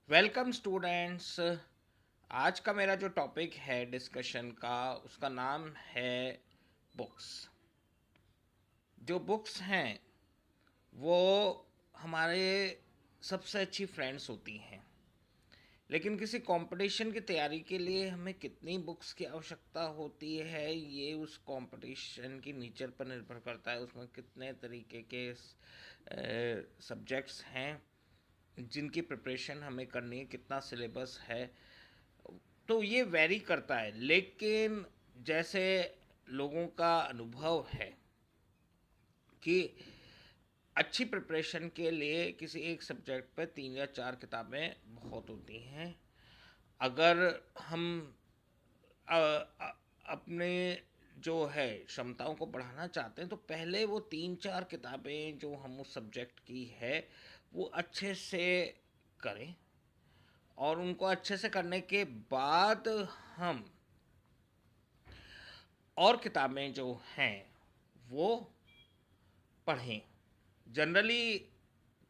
Welcome students. आज का मेरा जो टॉपिक है डिस्कशन का उसका नाम है बुक्स। जो बुक्स हैं वो हमारे सबसे अच्छी फ्रेंड्स होती हैं, लेकिन किसी कंपटीशन की तैयारी के लिए हमें कितनी बुक्स की आवश्यकता होती है ये उस कंपटीशन की नेचर पर निर्भर करता है। उसमें कितने तरीके के सब्जेक्ट्स हैं जिनकी प्रिपरेशन हमें करनी है, कितना सिलेबस है, तो ये वेरी करता है। लेकिन जैसे लोगों का अनुभव है कि अच्छी प्रिपरेशन के लिए किसी एक सब्जेक्ट पे 3 या 4 किताबें बहुत होती हैं। अगर हम अ, अ, अपने जो है क्षमताओं को बढ़ाना चाहते हैं तो पहले वो 3 4 किताबें जो हम उस सब्जेक्ट की है वो अच्छे से करें, और उनको अच्छे से करने के बाद हम और किताबें जो हैं वो पढ़ें। जनरली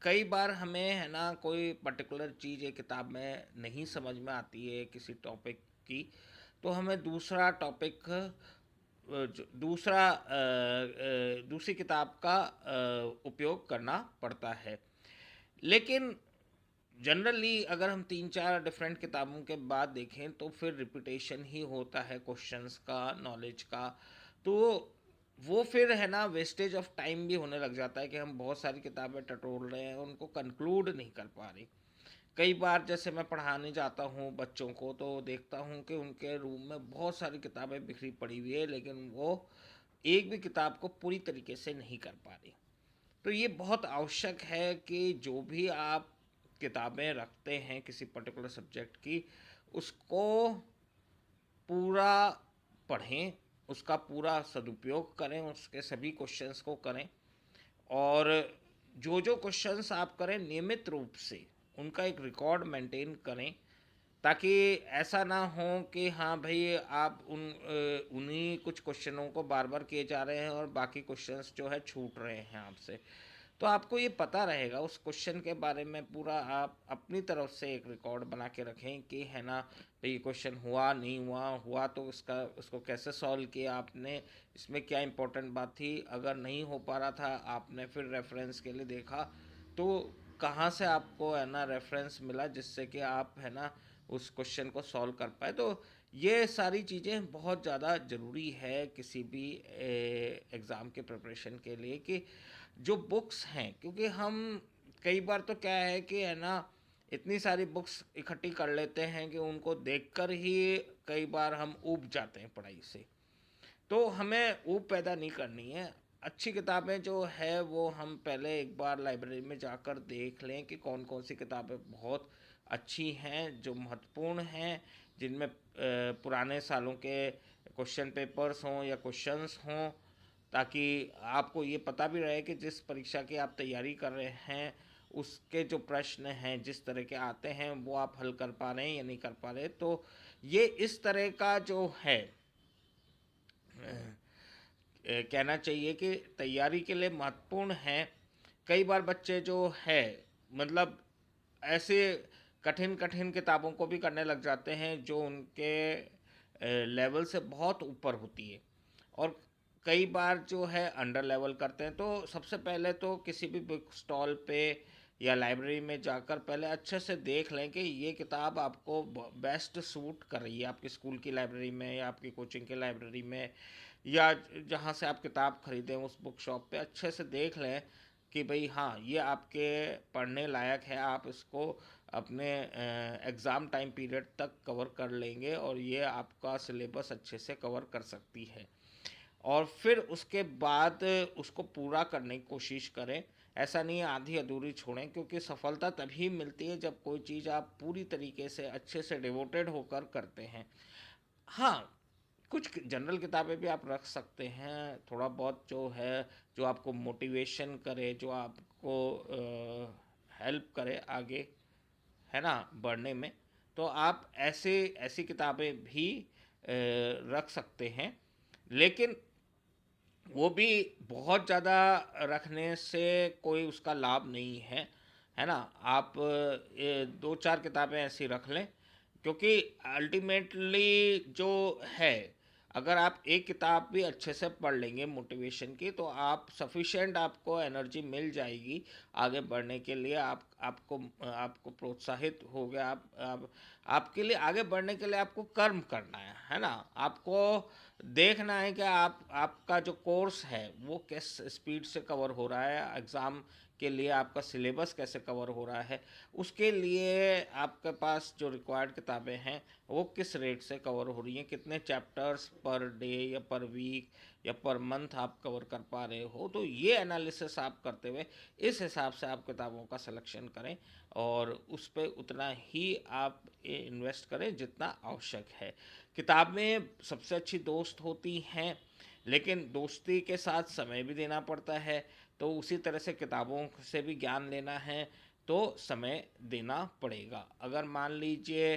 कई बार हमें है ना कोई पर्टिकुलर चीज़ एक किताब में नहीं समझ में आती है किसी टॉपिक की, तो हमें दूसरा टॉपिक दूसरी किताब का उपयोग करना पड़ता है। लेकिन जनरली अगर हम 3 4 डिफरेंट किताबों के बाद देखें तो फिर रिपीटेशन ही होता है क्वेश्चंस का, नॉलेज का। तो वो फिर है ना वेस्टेज ऑफ टाइम भी होने लग जाता है कि हम बहुत सारी किताबें टटोल रहे हैं, उनको कंक्लूड नहीं कर पा रहे। कई बार जैसे मैं पढ़ाने जाता हूँ बच्चों को तो देखता हूँ कि उनके रूम में बहुत सारी किताबें बिखरी पड़ी हुई है, लेकिन वो एक भी किताब को पूरी तरीके से नहीं कर पा रही। तो ये बहुत आवश्यक है कि जो भी आप किताबें रखते हैं किसी पर्टिकुलर सब्जेक्ट की, उसको पूरा पढ़ें, उसका पूरा सदुपयोग करें, उसके सभी क्वेश्चंस को करें। और जो जो क्वेश्चंस आप करें नियमित रूप से उनका एक रिकॉर्ड मेंटेन करें, ताकि ऐसा ना हो कि हाँ भाई आप उन्हीं कुछ क्वेश्चनों को बार बार किए जा रहे हैं और बाकी क्वेश्चंस जो है छूट रहे हैं आपसे। तो आपको ये पता रहेगा उस क्वेश्चन के बारे में पूरा, आप अपनी तरफ से एक रिकॉर्ड बना के रखें कि है ना भाई ये क्वेश्चन हुआ नहीं हुआ, हुआ तो उसको कैसे सॉल्व किया आपने, इसमें क्या इंपॉर्टेंट बात थी, अगर नहीं हो पा रहा था आपने फिर रेफरेंस के लिए देखा तो कहाँ से आपको है ना रेफरेंस मिला जिससे कि आप है ना उस क्वेश्चन को सॉल्व कर पाए। तो ये सारी चीज़ें बहुत ज़्यादा ज़रूरी है किसी भी एग्ज़ाम के प्रिपरेशन के लिए कि जो बुक्स हैं, क्योंकि हम कई बार तो क्या है कि है ना इतनी सारी बुक्स इकट्ठी कर लेते हैं कि उनको देखकर ही कई बार हम ऊब जाते हैं पढ़ाई से। तो हमें ऊब पैदा नहीं करनी है। अच्छी किताबें जो है वो हम पहले एक बार लाइब्रेरी में जाकर देख लें कि कौन कौन सी किताबें बहुत अच्छी हैं, जो महत्वपूर्ण हैं, जिनमें पुराने सालों के क्वेश्चन पेपर्स हों या क्वेश्चंस हों, ताकि आपको ये पता भी रहे कि जिस परीक्षा की आप तैयारी कर रहे हैं उसके जो प्रश्न हैं जिस तरह के आते हैं वो आप हल कर पा रहे हैं या नहीं कर पा रहे। तो ये इस तरह का जो है कहना चाहिए कि तैयारी के लिए महत्वपूर्ण है। कई बार बच्चे जो है मतलब ऐसे कठिन कठिन किताबों को भी करने लग जाते हैं जो उनके लेवल से बहुत ऊपर होती है, और कई बार जो है अंडर लेवल करते हैं। तो सबसे पहले तो किसी भी बुक स्टॉल पे या लाइब्रेरी में जाकर पहले अच्छे से देख लें कि ये किताब आपको बेस्ट सूट कर रही है आपकी स्कूल की लाइब्रेरी में या आपकी कोचिंग की लाइब्रेरी में, या जहाँ से आप किताब खरीदें उस बुक शॉप पे अच्छे से देख लें कि भाई हाँ ये आपके पढ़ने लायक है, आप इसको अपने एग्ज़ाम टाइम पीरियड तक कवर कर लेंगे और ये आपका सिलेबस अच्छे से कवर कर सकती है। और फिर उसके बाद उसको पूरा करने की कोशिश करें। ऐसा नहीं है आधी अधूरी छोड़ें, क्योंकि सफलता तभी मिलती है जब कोई चीज़ आप पूरी तरीके से अच्छे से डिवोटेड होकर करते हैं। हाँ, कुछ जनरल किताबें भी आप रख सकते हैं, थोड़ा बहुत जो है जो आपको मोटिवेशन करे, जो आपको हेल्प करे आगे है ना बढ़ने में। तो आप ऐसे ऐसी किताबें भी रख सकते हैं। लेकिन वो भी बहुत ज़्यादा रखने से कोई उसका लाभ नहीं है, है ना। आप ये 2-4 किताबें ऐसी रख लें, क्योंकि अल्टीमेटली जो है, अगर आप एक किताब भी अच्छे से पढ़ लेंगे मोटिवेशन की, तो आप सफिशेंट आपको एनर्जी मिल जाएगी आगे बढ़ने के लिए। आपको प्रोत्साहित हो गया। आपके लिए आगे बढ़ने के लिए आपको कर्म करना है ना। आपको देखना है कि आपका जो कोर्स है वो किस स्पीड से कवर हो रहा है, एग्ज़ाम के लिए आपका सिलेबस कैसे कवर हो रहा है, उसके लिए आपके पास जो रिक्वायर्ड किताबें हैं वो किस रेट से कवर हो रही हैं, कितने चैप्टर्स पर डे या पर वीक या पर मंथ आप कवर कर पा रहे हो। तो ये एनालिसिस आप करते हुए इस हिसाब से आप किताबों का सिलेक्शन करें, और उस पर उतना ही आप इन्वेस्ट करें जितना आवश्यक है। किताबें सबसे अच्छी दोस्त होती हैं, लेकिन दोस्ती के साथ समय भी देना पड़ता है। तो उसी तरह से किताबों से भी ज्ञान लेना है तो समय देना पड़ेगा। अगर मान लीजिए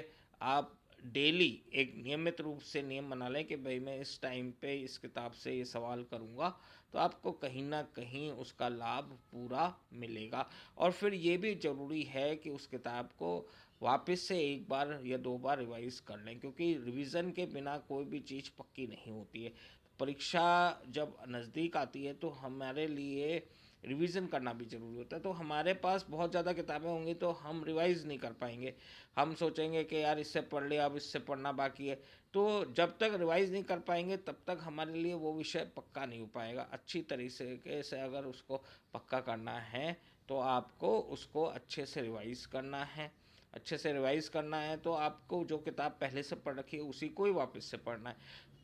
आप डेली एक नियमित रूप से नियम बना लें कि भाई मैं इस टाइम पे इस किताब से ये सवाल करूँगा, तो आपको कहीं ना कहीं उसका लाभ पूरा मिलेगा। और फिर ये भी ज़रूरी है कि उस किताब को वापस से एक बार या दो बार रिवाइज कर लें, क्योंकि रिवीजन के बिना कोई भी चीज़ पक्की नहीं होती है। परीक्षा जब नज़दीक आती है तो हमारे लिए रिवीजन करना भी ज़रूरी होता है। तो हमारे पास बहुत ज़्यादा किताबें होंगी तो हम रिवाइज़ नहीं कर पाएंगे। हम सोचेंगे कि यार इससे पढ़ लिया, अब इससे पढ़ना बाकी है। तो जब तक रिवाइज़ नहीं कर पाएंगे तब तक हमारे लिए वो विषय पक्का नहीं हो पाएगा। अच्छी तरीके से अगर उसको पक्का करना है तो आपको उसको अच्छे से रिवाइज़ करना है। अच्छे से रिवाइज़ करना है तो आपको जो किताब पहले से पढ़ रखी है उसी को ही वापस से पढ़ना है।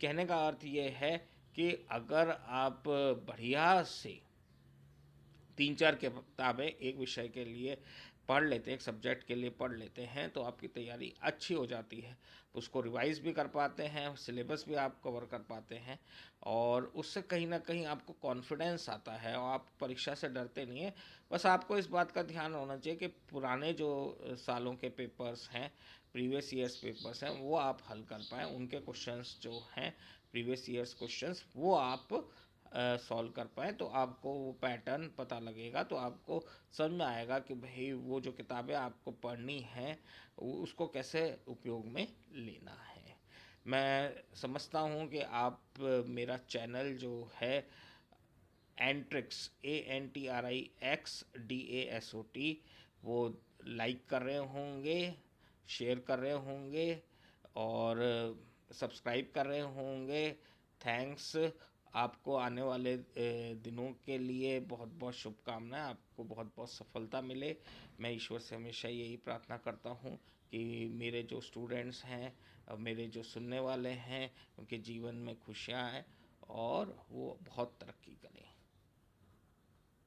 कहने का अर्थ ये है कि अगर आप बढ़िया से 3-4 किताबें एक विषय के लिए पढ़ लेते हैं, एक सब्जेक्ट के लिए पढ़ लेते हैं, तो आपकी तैयारी अच्छी हो जाती है। उसको रिवाइज भी कर पाते हैं, सिलेबस भी आप कवर कर पाते हैं, और उससे कहीं ना कहीं आपको कॉन्फिडेंस आता है और आप परीक्षा से डरते नहीं हैं। बस आपको इस बात का ध्यान होना चाहिए कि पुराने जो सालों के पेपर्स हैं, प्रीवियस ईयर्स पेपर्स हैं, वो आप हल कर पाएँ। उनके क्वेश्चंस जो हैं, प्रीवियस ईयर्स क्वेश्चंस, वो आप सॉल्व कर पाएँ, तो आपको वो पैटर्न पता लगेगा। तो आपको समझ में आएगा कि भाई वो जो किताबें आपको पढ़नी हैं उसको कैसे उपयोग में लेना है। मैं समझता हूँ कि आप मेरा चैनल जो है एंट्रिक्स, ANTRIXDASOT, वो लाइक कर रहे होंगे, शेयर कर रहे होंगे, और सब्सक्राइब कर रहे होंगे। थैंक्स। आपको आने वाले दिनों के लिए बहुत बहुत शुभकामनाएं। आपको बहुत बहुत सफलता मिले। मैं ईश्वर से हमेशा यही प्रार्थना करता हूँ कि मेरे जो स्टूडेंट्स हैं, मेरे जो सुनने वाले हैं, उनके जीवन में खुशियाँ आएँ और वो